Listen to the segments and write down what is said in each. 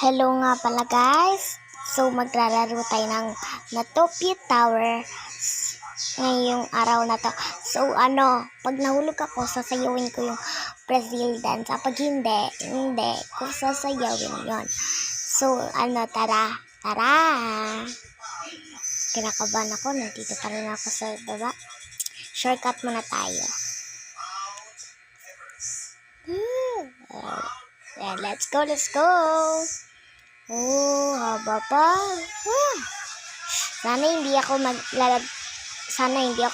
Hello nga pala guys. So maglalaro tayo ng Natopia Tower ngayong araw na to. So pag nahulog ako, sasayawin ko yung Brazil dance. Pag hindi ko sasayawin yon. So tara. Kinakabahan ako, nandito pa rin ako sa baba. Shortcut muna tayo. Let's go. Oh, haba pa. Sana hindi ako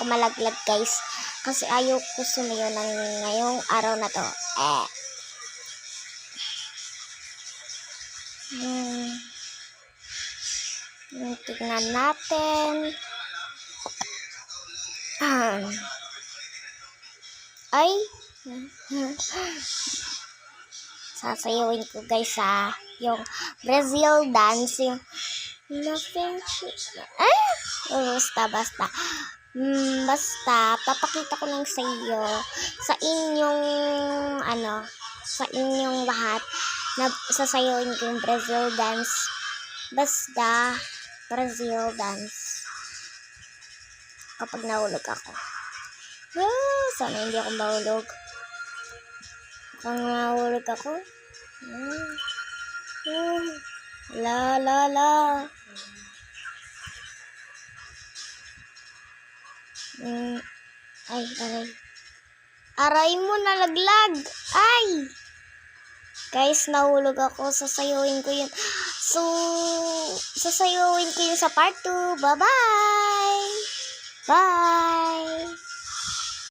malaglag guys. Kasi ayaw ko sumayo ng ngayong araw na to. Tignan natin. Ay. Sasayawin ko guys yung Brazil dance, yung basta papakita ko lang sa iyo, sa inyong lahat na sasayawin ko yung Brazil dance. Basta Brazil dance kapag nahulog ako. Sana hindi ako mahulog. Kung nahulog ako, la. Aray mo, nalaglag. Ay! Guys, nahulog ako. Sasayawin ko yun. So, sasayawin ko yun sa part 2. Bye-bye! Bye!